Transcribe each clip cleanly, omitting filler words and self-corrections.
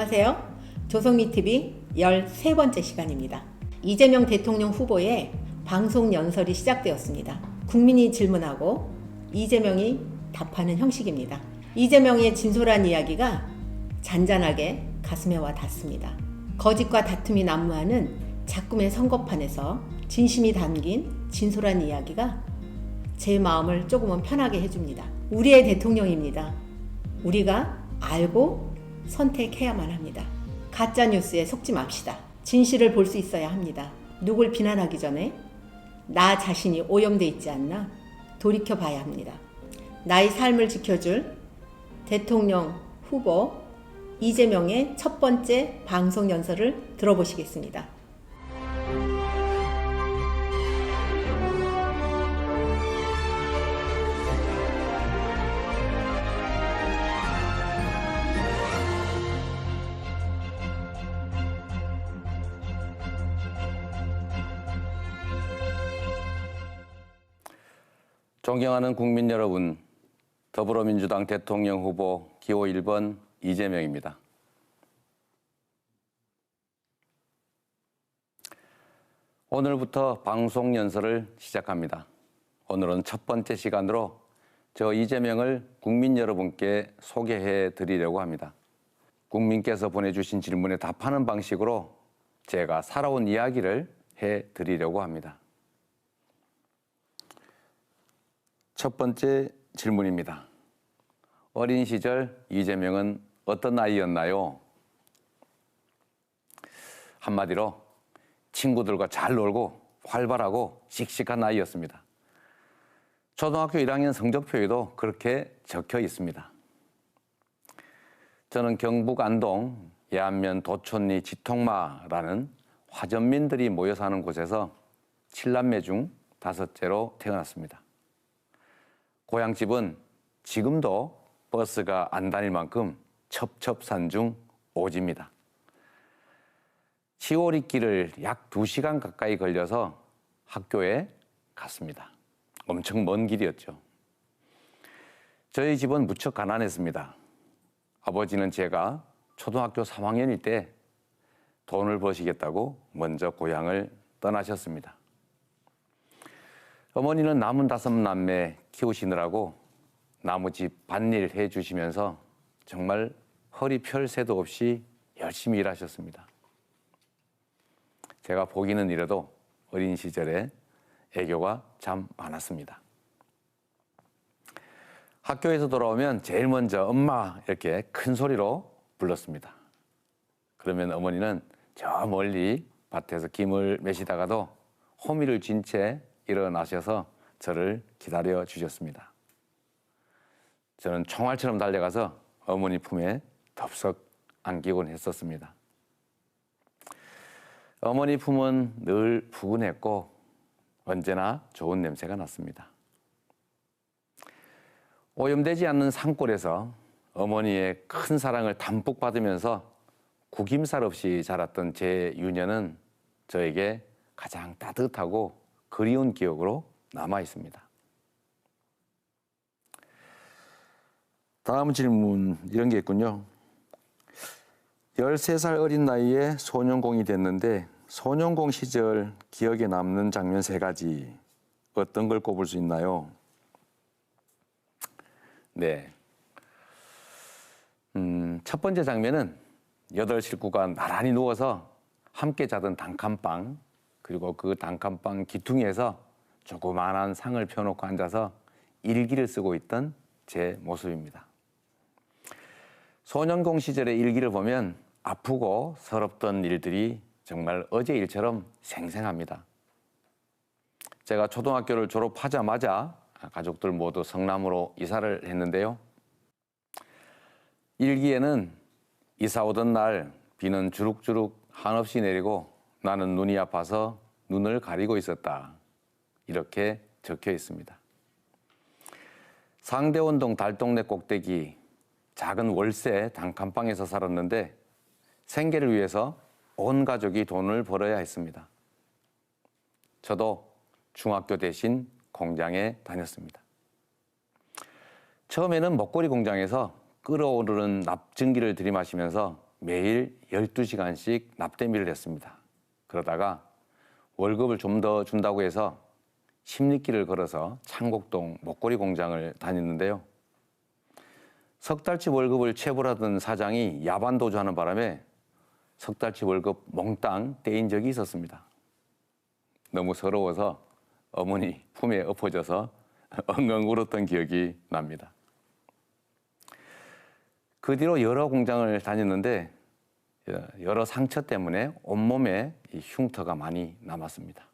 안녕하세요. 조성미TV 13번째 시간입니다. 이재명 대통령 후보의 방송 연설이 시작되었습니다. 국민이 질문하고 이재명이 답하는 형식입니다. 이재명의 진솔한 이야기가 잔잔하게 가슴에 와 닿습니다. 거짓과 다툼이 난무하는 작금의 선거판에서 진심이 담긴 진솔한 이야기가 제 마음을 조금은 편하게 해줍니다. 우리의 대통령입니다. 우리가 알고 선택해야만 합니다. 가짜뉴스에 속지 맙시다. 진실을 볼 수 있어야 합니다. 누굴 비난하기 전에 나 자신이 오염돼 있지 않나 돌이켜봐야 합니다. 나의 삶을 지켜줄 대통령 후보 이재명의 첫 번째 방송 연설을 들어보시겠습니다. 존경하는 국민 여러분, 더불어민주당 대통령 후보 기호 1번 이재명입니다. 오늘부터 방송 연설을 시작합니다. 오늘은 첫 번째 시간으로 저 이재명을 국민 여러분께 소개해 드리려고 합니다. 국민께서 보내주신 질문에 답하는 방식으로 제가 살아온 이야기를 해 드리려고 합니다. 첫 번째 질문입니다. 어린 시절 이재명은 어떤 아이였나요? 한마디로 친구들과 잘 놀고 활발하고 씩씩한 아이였습니다. 초등학교 1학년 성적표에도 그렇게 적혀 있습니다. 저는 경북 안동 예안면 도촌리 지통마라는 화전민들이 모여 사는 곳에서 7남매 중 5째로 태어났습니다. 고향집은 지금도 버스가 안 다닐 만큼 첩첩산중 오지입니다. 시오리길을 약 2시간 가까이 걸려서 학교에 갔습니다. 엄청 먼 길이었죠. 저희 집은 무척 가난했습니다. 아버지는 제가 초등학교 3학년일 때 돈을 버시겠다고 먼저 고향을 떠나셨습니다. 어머니는 남은 5남매 키우시느라고 나무집 밭일 해주시면서 정말 허리 펼 새도 없이 열심히 일하셨습니다. 제가 보기는 이래도 어린 시절에 애교가 참 많았습니다. 학교에서 돌아오면 제일 먼저 엄마 이렇게 큰 소리로 불렀습니다. 그러면 어머니는 저 멀리 밭에서 김을 매시다가도 호미를 쥔 채 일어나셔서 저를 기다려 주셨습니다. 저는 총알처럼 달려가서 어머니 품에 덥석 안기곤 했었습니다. 어머니 품은 늘 푸근했고 언제나 좋은 냄새가 났습니다. 오염되지 않는 산골에서 어머니의 큰 사랑을 담뿍 받으면서 구김살 없이 자랐던 제 유년은 저에게 가장 따뜻하고 그리운 기억으로 남아 있습니다. 다음 질문 이런 게 있군요. 13살 어린 나이에 소년공이 됐는데 소년공 시절 기억에 남는 장면 3가지 어떤 걸 꼽을 수 있나요? 네. 첫 번째 장면은 8 식구가 나란히 누워서 함께 자던 단칸방 그리고 그 단칸방 기퉁이에서 조그마한 상을 펴놓고 앉아서 일기를 쓰고 있던 제 모습입니다. 소년공 시절의 일기를 보면 아프고 서럽던 일들이 정말 어제 일처럼 생생합니다. 제가 초등학교를 졸업하자마자 가족들 모두 성남으로 이사를 했는데요. 일기에는 이사 오던 날 비는 주룩주룩 한없이 내리고 나는 눈이 아파서 눈을 가리고 있었다. 이렇게 적혀 있습니다. 상대원동 달동네 꼭대기 작은 월세 단칸방에서 살았는데 생계를 위해서 온 가족이 돈을 벌어야 했습니다. 저도 중학교 대신 공장에 다녔습니다. 처음에는 먹거리 공장에서 끓어오르는 납증기를 들이마시면서 매일 12시간씩 납땜일을 했습니다. 그러다가 월급을 좀 더 준다고 해서 십리길을 걸어서 창곡동 목걸이 공장을 다녔는데요. 석 달치 월급을 체불하던 사장이 야반도주하는 바람에 석 달치 월급 몽땅 떼인 적이 있었습니다. 너무 서러워서 어머니 품에 엎어져서 엉엉 울었던 기억이 납니다. 그 뒤로 여러 공장을 다녔는데 여러 상처 때문에 온몸에 이 흉터가 많이 남았습니다.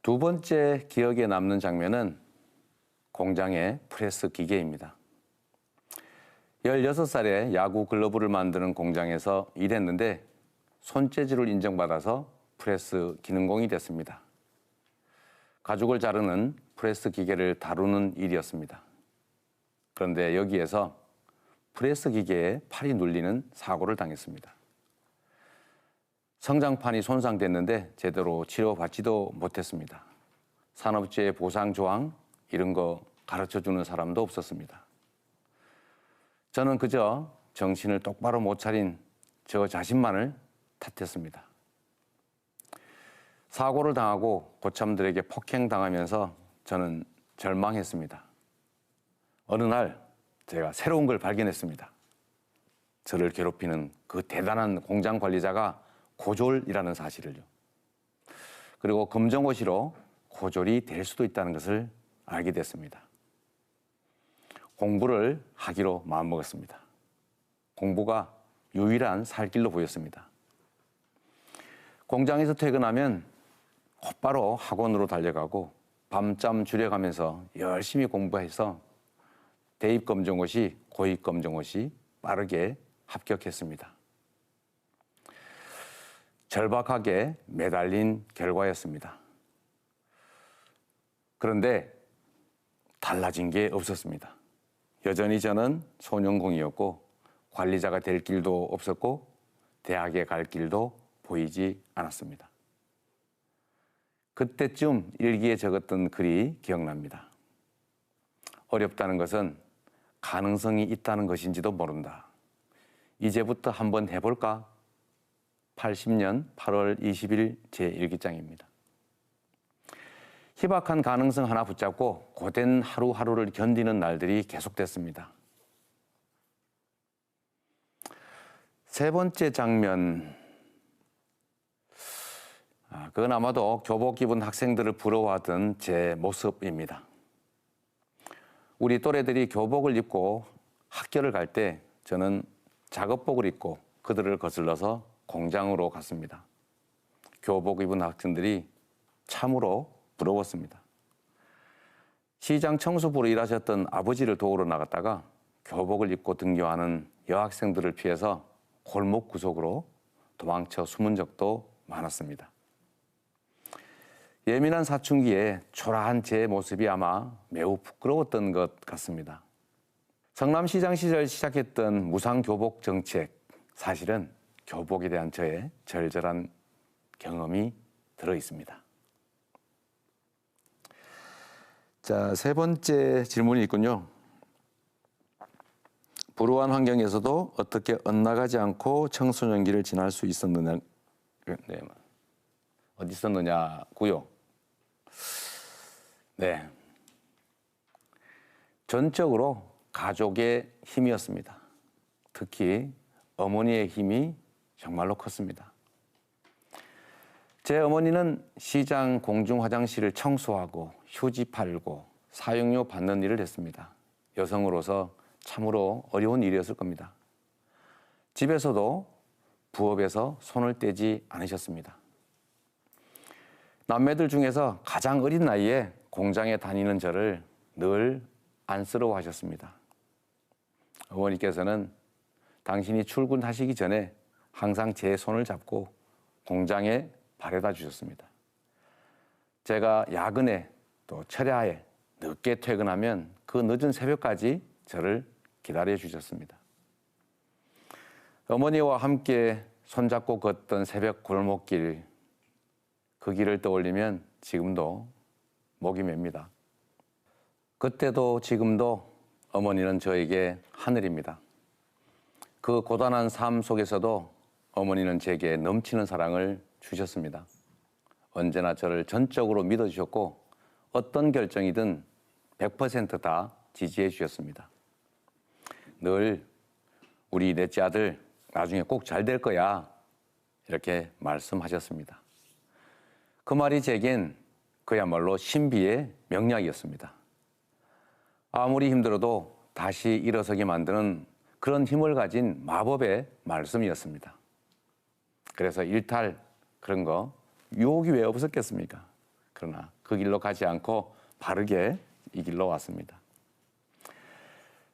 두 번째 기억에 남는 장면은 공장의 프레스 기계입니다. 16살에 야구 글러브를 만드는 공장에서 일했는데 손재주를 인정받아서 프레스 기능공이 됐습니다. 가죽을 자르는 프레스 기계를 다루는 일이었습니다. 그런데 여기에서 프레스 기계에 팔이 눌리는 사고를 당했습니다. 성장판이 손상됐는데 제대로 치료받지도 못했습니다. 산업재해 보상 조항 이런 거 가르쳐주는 사람도 없었습니다. 저는 그저 정신을 똑바로 못 차린 저 자신만을 탓했습니다. 사고를 당하고 고참들에게 폭행당하면서 저는 절망했습니다. 어느 날 제가 새로운 걸 발견했습니다. 저를 괴롭히는 그 대단한 공장 관리자가 고졸이라는 사실을요. 그리고 검정고시로 고졸이 될 수도 있다는 것을 알게 됐습니다. 공부를 하기로 마음먹었습니다. 공부가 유일한 살 길로 보였습니다. 공장에서 퇴근하면 곧바로 학원으로 달려가고 밤잠 줄여가면서 열심히 공부해서 대입검정고시, 고입검정고시 빠르게 합격했습니다. 절박하게 매달린 결과였습니다. 그런데 달라진 게 없었습니다. 여전히 저는 소년공이었고 관리자가 될 길도 없었고 대학에 갈 길도 보이지 않았습니다. 그때쯤 일기에 적었던 글이 기억납니다. 어렵다는 것은 가능성이 있다는 것인지도 모른다. 이제부터 한번 해볼까? 80년 8월 20일 제1기장입니다. 희박한 가능성 하나 붙잡고 고된 하루하루를 견디는 날들이 계속됐습니다. 세 번째 장면, 그건 아마도 교복 입은 학생들을 부러워하던 제 모습입니다. 우리 또래들이 교복을 입고 학교를 갈 때 저는 작업복을 입고 그들을 거슬러서 공장으로 갔습니다. 교복 입은 학생들이 참으로 부러웠습니다. 시장 청소부로 일하셨던 아버지를 도우러 나갔다가 교복을 입고 등교하는 여학생들을 피해서 골목 구석으로 도망쳐 숨은 적도 많았습니다. 예민한 사춘기에 초라한 제 모습이 아마 매우 부끄러웠던 것 같습니다. 성남시장 시절 시작했던 무상교복 정책, 사실은 교복에 대한 저의 절절한 경험이 들어 있습니다. 자, 세 번째 질문이 있군요. 불우한 환경에서도 어떻게 엇나가지 않고 청소년기를 지날 수 있었느냐, 네, 어디 있었느냐고요. 네, 전적으로 가족의 힘이었습니다. 특히 어머니의 힘이 정말로 컸습니다. 제 어머니는 시장 공중 화장실을 청소하고 휴지 팔고 사용료 받는 일을 했습니다. 여성으로서 참으로 어려운 일이었을 겁니다. 집에서도 부업에서 손을 떼지 않으셨습니다. 남매들 중에서 가장 어린 나이에 공장에 다니는 저를 늘 안쓰러워하셨습니다. 어머니께서는 당신이 출근하시기 전에 항상 제 손을 잡고 공장에 바래다 주셨습니다. 제가 야근에 또 철야에 늦게 퇴근하면 그 늦은 새벽까지 저를 기다려 주셨습니다. 어머니와 함께 손잡고 걷던 새벽 골목길, 그 길을 떠올리면 지금도 목이 맵니다. 그때도 지금도 어머니는 저에게 하늘입니다. 그 고단한 삶 속에서도 어머니는 제게 넘치는 사랑을 주셨습니다. 언제나 저를 전적으로 믿어주셨고 어떤 결정이든 100%다 지지해 주셨습니다. 늘 우리 넷째 아들 나중에 꼭 잘 될 거야 이렇게 말씀하셨습니다. 그 말이 제겐 그야말로 신비의 명약이었습니다. 아무리 힘들어도 다시 일어서게 만드는 그런 힘을 가진 마법의 말씀이었습니다. 그래서 일탈 그런 거 유혹이 왜 없었겠습니까? 그러나 그 길로 가지 않고 바르게 이 길로 왔습니다.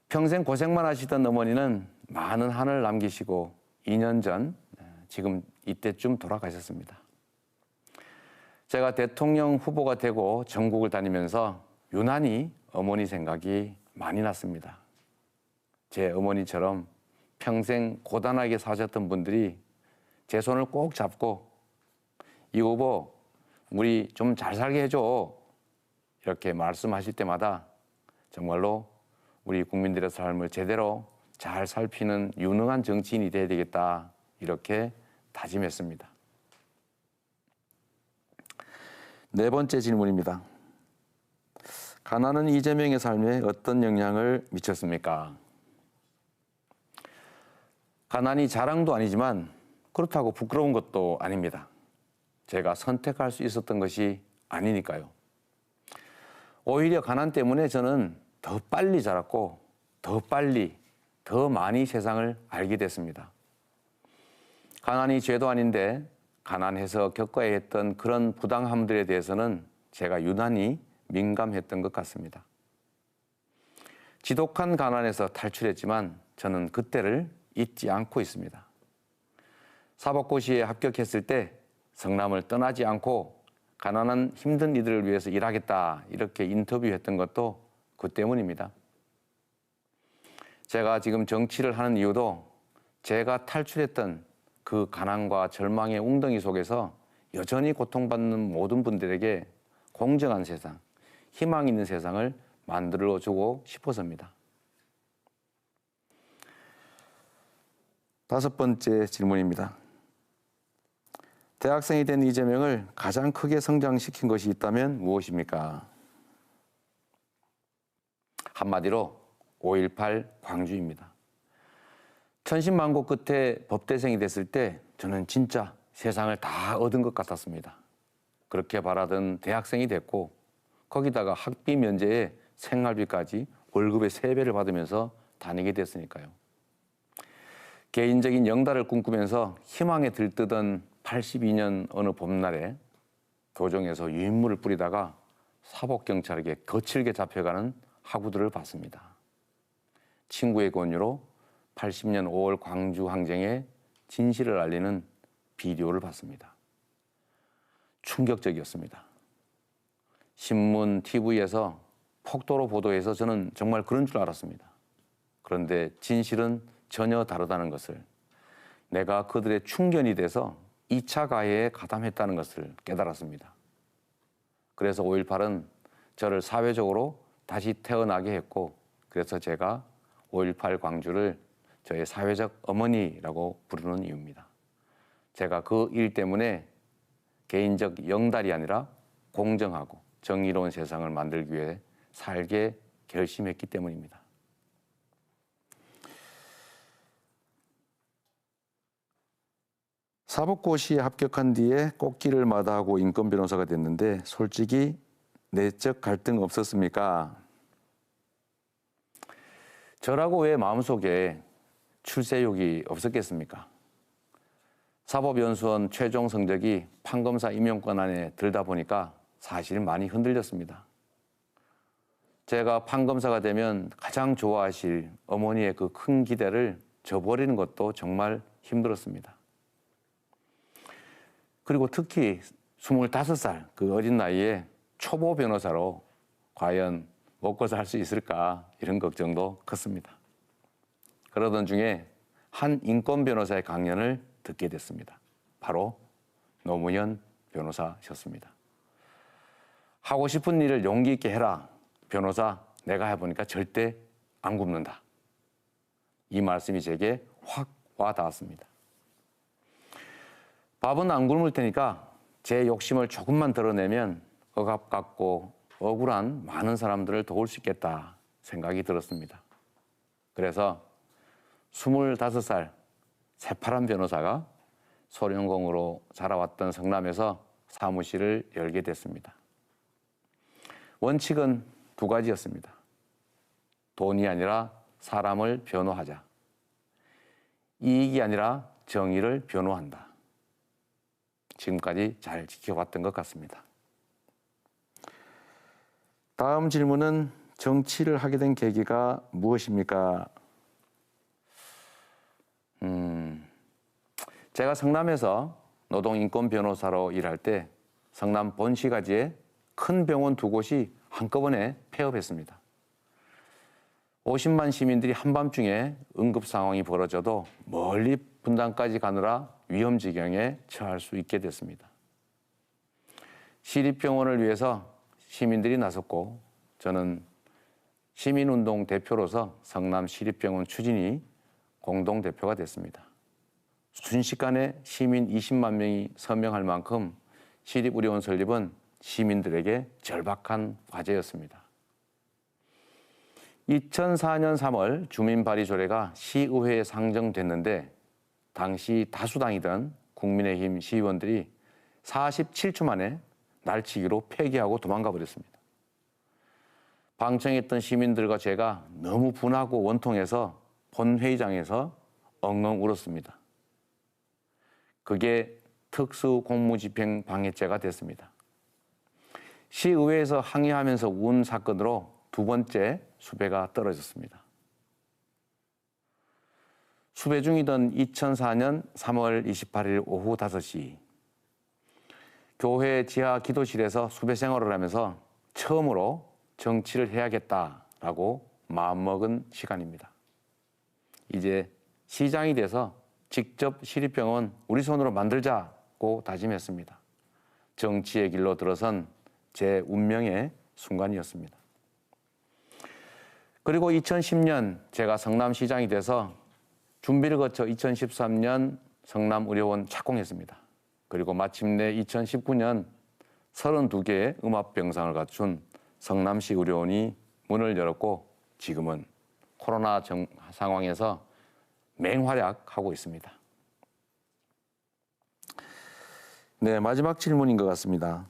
평생 고생만 하시던 어머니는 많은 한을 남기시고 2년 전 지금 이때쯤 돌아가셨습니다. 제가 대통령 후보가 되고 전국을 다니면서 유난히 어머니 생각이 많이 났습니다. 제 어머니처럼 평생 고단하게 사셨던 분들이 제 손을 꼭 잡고 이 후보 우리 좀 잘 살게 해줘 이렇게 말씀하실 때마다 정말로 우리 국민들의 삶을 제대로 잘 살피는 유능한 정치인이 돼야 되겠다 이렇게 다짐했습니다. 네 번째 질문입니다. 가난은 이재명의 삶에 어떤 영향을 미쳤습니까? 가난이 자랑도 아니지만 그렇다고 부끄러운 것도 아닙니다. 제가 선택할 수 있었던 것이 아니니까요. 오히려 가난 때문에 저는 더 빨리 자랐고 더 빨리, 더 많이 세상을 알게 됐습니다. 가난이 죄도 아닌데 가난해서 겪어야 했던 그런 부당함들에 대해서는 제가 유난히 민감했던 것 같습니다. 지독한 가난에서 탈출했지만 저는 그때를 잊지 않고 있습니다. 사법고시에 합격했을 때 성남을 떠나지 않고 가난한 힘든 이들을 위해서 일하겠다 이렇게 인터뷰했던 것도 그 때문입니다. 제가 지금 정치를 하는 이유도 제가 탈출했던 그 가난과 절망의 웅덩이 속에서 여전히 고통받는 모든 분들에게 공정한 세상, 희망 있는 세상을 만들어주고 싶어서입니다. 다섯 번째 질문입니다. 대학생이 된 이재명을 가장 크게 성장시킨 것이 있다면 무엇입니까? 한마디로 5.18 광주입니다. 천신만고 끝에 법대생이 됐을 때 저는 진짜 세상을 다 얻은 것 같았습니다. 그렇게 바라던 대학생이 됐고 거기다가 학비 면제에 생활비까지 월급의 3배를 받으면서 다니게 됐으니까요. 개인적인 영달을 꿈꾸면서 희망에 들뜨던 82년 어느 봄날에 도정에서 유인물을 뿌리다가 사법경찰에게 거칠게 잡혀가는 학우들을 봤습니다. 친구의 권유로 80년 5월 광주 항쟁의 진실을 알리는 비디오를 봤습니다. 충격적이었습니다. 신문, TV에서 폭도로 보도해서 저는 정말 그런 줄 알았습니다. 그런데 진실은 전혀 다르다는 것을, 내가 그들의 충견이 돼서 2차 가해에 가담했다는 것을 깨달았습니다. 그래서 5.18은 저를 사회적으로 다시 태어나게 했고, 그래서 제가 5.18 광주를 저의 사회적 어머니라고 부르는 이유입니다. 제가 그 일 때문에 개인적 영달이 아니라 공정하고 정의로운 세상을 만들기 위해 살게 결심했기 때문입니다. 사법고시에 합격한 뒤에 꽃길을 마다하고 인권 변호사가 됐는데 솔직히 내적 갈등 없었습니까? 저라고 왜 마음속에 출세욕이 없었겠습니까? 사법연수원 최종 성적이 판검사 임용권 안에 들다 보니까 사실 많이 흔들렸습니다. 제가 판검사가 되면 가장 좋아하실 어머니의 그 큰 기대를 저버리는 것도 정말 힘들었습니다. 그리고 특히 25살 그 어린 나이에 초보 변호사로 과연 먹고 살 수 있을까 이런 걱정도 컸습니다. 그러던 중에 한 인권 변호사의 강연을 듣게 됐습니다. 바로 노무현 변호사셨습니다. 하고 싶은 일을 용기 있게 해라. 변호사 내가 해보니까 절대 안 굶는다. 이 말씀이 제게 확 와닿았습니다. 밥은 안 굶을 테니까 제 욕심을 조금만 드러내면 억압 갖고 억울한 많은 사람들을 도울 수 있겠다 생각이 들었습니다. 그래서 25살 새파란 변호사가 소련공으로 자라왔던 성남에서 사무실을 열게 됐습니다. 원칙은 두 가지였습니다. 돈이 아니라 사람을 변호하자. 이익이 아니라 정의를 변호한다. 지금까지 잘 지켜왔던 것 같습니다. 다음 질문은 정치를 하게 된 계기가 무엇입니까? 제가 성남에서 노동인권 변호사로 일할 때 성남 본시가지에 큰 병원 두 곳이 한꺼번에 폐업했습니다. 50만 시민들이 한밤중에 응급 상황이 벌어져도 멀리 분당까지 가느라 위험 지경에 처할 수 있게 됐습니다. 시립병원을 위해서 시민들이 나섰고 저는 시민운동 대표로서 성남 시립병원 추진위 공동대표가 됐습니다. 순식간에 시민 20만 명이 서명할 만큼 시립의료원 설립은 시민들에게 절박한 과제였습니다. 2004년 3월 주민발의조례가 시의회에 상정됐는데 당시 다수당이던 국민의힘 시의원들이 47초 만에 날치기로 폐기하고 도망가 버렸습니다. 방청했던 시민들과 제가 너무 분하고 원통해서 본회의장에서 엉엉 울었습니다. 그게 특수공무집행 방해죄가 됐습니다. 시의회에서 항의하면서 운 사건으로 두 번째 수배가 떨어졌습니다. 수배 중이던 2004년 3월 28일 오후 5시 교회 지하 기도실에서 수배 생활을 하면서 처음으로 정치를 해야겠다라고 마음먹은 시간입니다. 이제 시장이 돼서 직접 시립병원 우리 손으로 만들자고 다짐했습니다. 정치의 길로 들어선 제 운명의 순간이었습니다. 그리고 2010년 제가 성남시장이 돼서 준비를 거쳐 2013년 성남의료원 착공했습니다. 그리고 마침내 2019년 32개의 음압병상을 갖춘 성남시 의료원이 문을 열었고 지금은 코로나 상황에서 맹활약하고 있습니다. 네, 마지막 질문인 것 같습니다.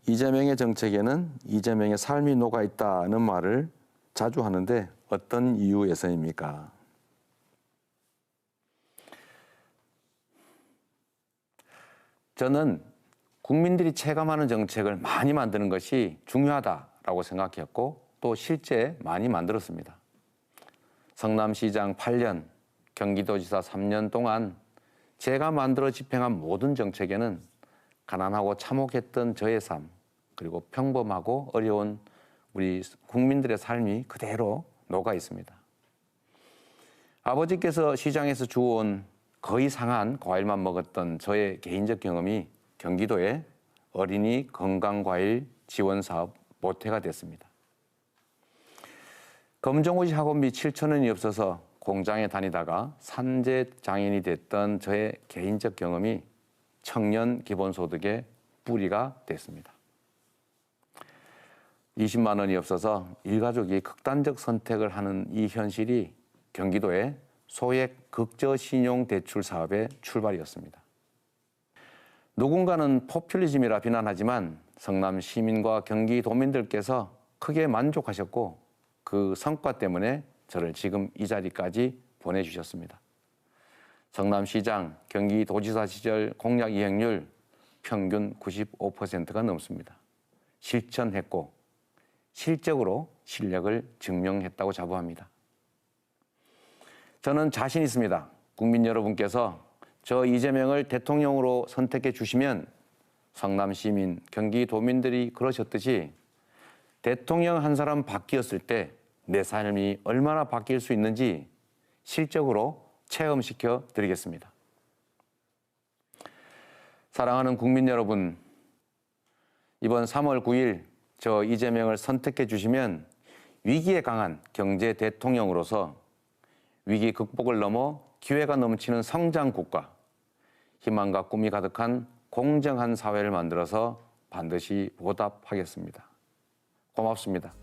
이재명의 정책에는 이재명의 삶이 녹아있다는 말을 자주 하는데 어떤 이유에서입니까? 저는 국민들이 체감하는 정책을 많이 만드는 것이 중요하다라고 생각했고 또 실제 많이 만들었습니다. 성남시장 8년, 경기도지사 3년 동안 제가 만들어 집행한 모든 정책에는 가난하고 참혹했던 저의 삶, 그리고 평범하고 어려운 우리 국민들의 삶이 그대로 녹아 있습니다. 아버지께서 시장에서 주워온 거의 상한 과일만 먹었던 저의 개인적 경험이 경기도의 어린이 건강과일 지원 사업 모태가 됐습니다. 검정고시 학원비 7,000원이 없어서 공장에 다니다가 산재 장애인이 됐던 저의 개인적 경험이 청년 기본소득의 뿌리가 됐습니다. 20만 원이 없어서 일가족이 극단적 선택을 하는 이 현실이 경기도의 소액 극저신용대출 사업의 출발이었습니다. 누군가는 포퓰리즘이라 비난하지만 성남 시민과 경기도민들께서 크게 만족하셨고 그 성과 때문에 저를 지금 이 자리까지 보내주셨습니다. 성남시장, 경기도지사 시절 공약 이행률 평균 95%가 넘습니다. 실천했고 실적으로 실력을 증명했다고 자부합니다. 저는 자신 있습니다. 국민 여러분께서 저 이재명을 대통령으로 선택해 주시면 성남 시민, 경기도민들이 그러셨듯이 대통령 한 사람 바뀌었을 때 내 삶이 얼마나 바뀔 수 있는지 실적으로 체험시켜 드리겠습니다. 사랑하는 국민 여러분, 이번 3월 9일 저 이재명을 선택해 주시면 위기에 강한 경제 대통령으로서 위기 극복을 넘어 기회가 넘치는 성장 국가, 희망과 꿈이 가득한 공정한 사회를 만들어서 반드시 보답하겠습니다. 고맙습니다.